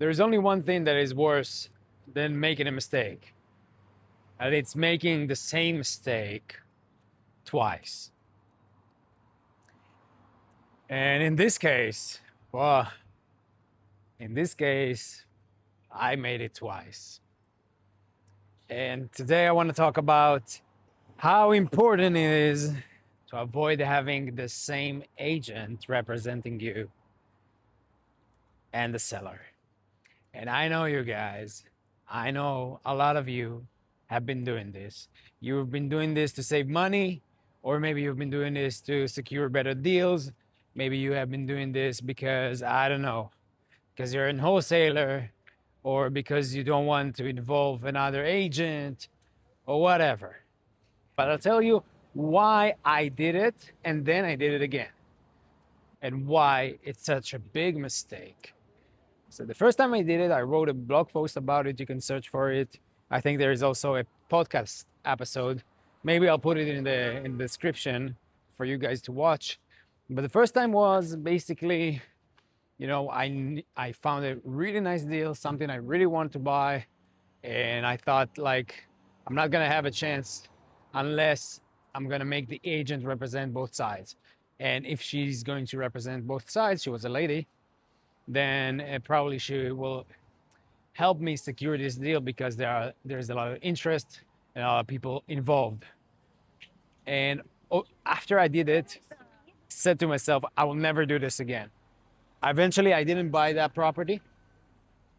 There's only one thing that is worse than making a mistake, and it's making the same mistake twice. And in this case, well, in this case, I made it twice. And today I want to talk about how important it is to avoid having the same agent representing you and the seller. And I know you guys, I know a lot of you have been doing this. You've been doing this to save money, or maybe you've been doing this to secure better deals. Maybe you have been doing this because, I don't know, because you're a wholesaler, or because you don't want to involve another agent, or whatever. But I'll tell you why I did it, and then I did it again, and why it's such a big mistake. So the first time I did it, I wrote a blog post about it. You can search for it. I think there is also a podcast episode. Maybe I'll put it in the description for you guys to watch. But the first time was basically, I found a really nice deal, something I really wanted to buy, and I thought like I'm not gonna have a chance unless I'm gonna make the agent represent both sides. And if she's going to represent both sides, she was a lady, then probably she will help me secure this deal because there's a lot of interest and a lot of people involved. And after I did it, said to myself, I will never do this again. Eventually, I didn't buy that property.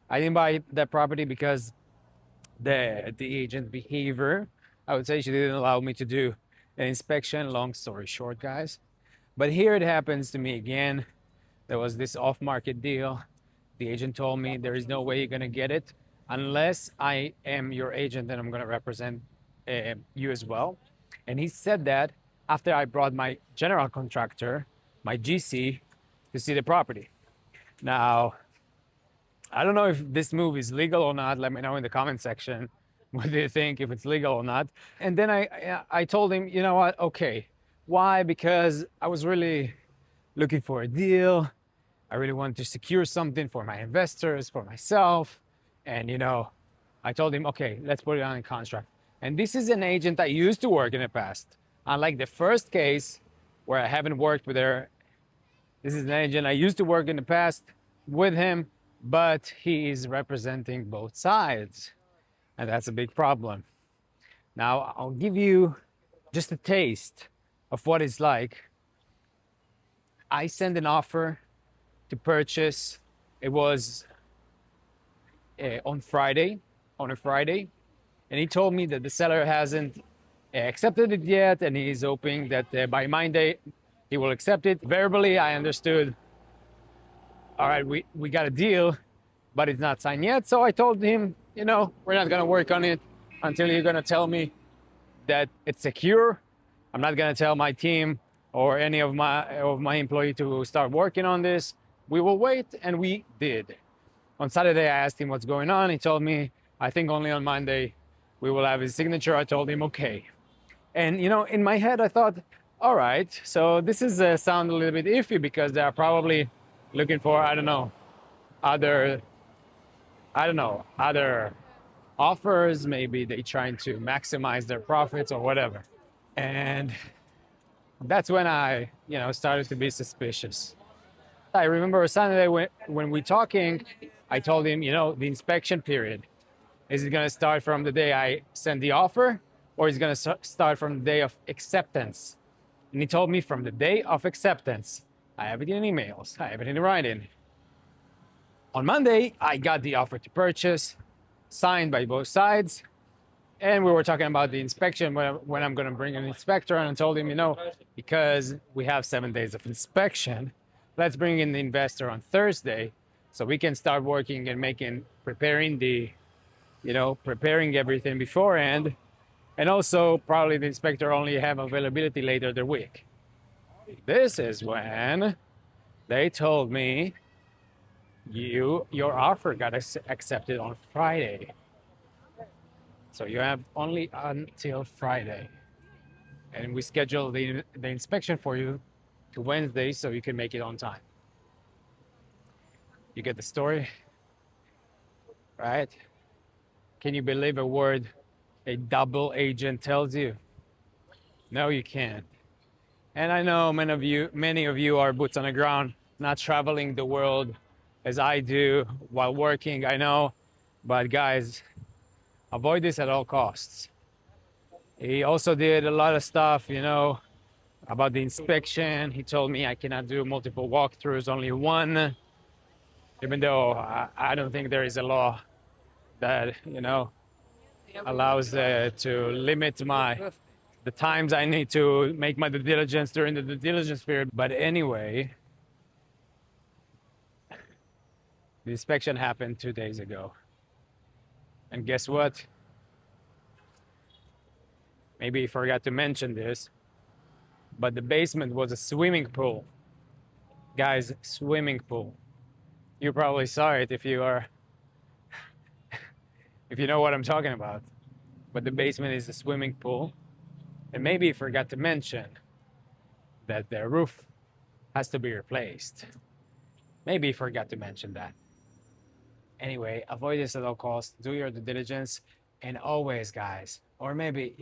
I didn't buy that property because the agent behavior, I would say she didn't allow me to do an inspection. Long story short, guys. But here it happens to me again. There was this off-market deal. The agent told me there is no way you're gonna get it unless I am your agent and I'm gonna represent you as well. And he said that after I brought my general contractor, my GC, to see the property. Now, I don't know if this move is legal or not. Let me know in the comment section what do you think, if it's legal or not. And then I told him, you know what? Okay, why? Because I was really looking for a deal. I really wanted to secure something for my investors, for myself. And, I told him, okay, let's put it on a contract. And this is an agent I used to work in the past. Unlike the first case where I haven't worked with her, this is an agent I used to work in the past with him, but he is representing both sides. And that's a big problem. Now, I'll give you just a taste of what it's like. I sent an offer to purchase. It was on a Friday, and he told me that the seller hasn't accepted it yet, and he's hoping that by Monday he will accept it. Verbally, I understood. All right, we got a deal, but it's not signed yet. So I told him, we're not gonna work on it until you're gonna tell me that it's secure. I'm not gonna tell my team or any of my employee to start working on this. We will wait, and we did. On Saturday, I asked him what's going on. He told me, I think only on Monday we will have his signature. I told him, okay. And, in my head, I thought, all right, so this is sound a little bit iffy because they are probably looking for, other, other offers. Maybe they trying to maximize their profits or whatever. And that's when I, started to be suspicious. I remember Sunday when we talking, I told him, the inspection period. Is it going to start from the day I send the offer, or is it going to start from the day of acceptance? And he told me from the day of acceptance. I have it in emails. I have it in writing. On Monday, I got the offer to purchase, signed by both sides. And we were talking about the inspection when I'm going to bring an inspector. And I told him, because we have 7 days of inspection, let's bring in the investor on Thursday so we can start working and preparing everything beforehand. And also probably the inspector only have availability later the week. This is when they told me your offer got accepted on Friday. So you have only until Friday. And we schedule the inspection for you to Wednesday so you can make it on time. You get the story? right? Can you believe a word a double agent tells you? No, you can't. And I know many of you are boots on the ground, not traveling the world as I do while working. I know, but guys, avoid this at all costs. He also did a lot of stuff, about the inspection. He told me I cannot do multiple walkthroughs, only one, even though I don't think there is a law that, allows to limit the times I need to make my due diligence during the due diligence period. But anyway, the inspection happened 2 days ago. And guess what? Maybe I forgot to mention this, but the basement was a swimming pool. Guys, swimming pool. You probably saw it if you know what I'm talking about. But the basement is a swimming pool. And maybe I forgot to mention that the roof has to be replaced. Maybe I forgot to mention that. Anyway, avoid this at all costs. Do your due diligence. And always, guys, or maybe,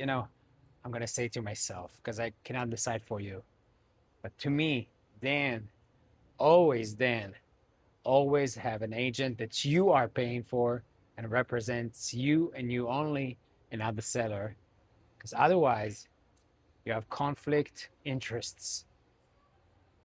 I'm going to say to myself because I cannot decide for you. But to me, Dan, always have an agent that you are paying for and represents you and you only and not the seller. Because otherwise, you have conflict interests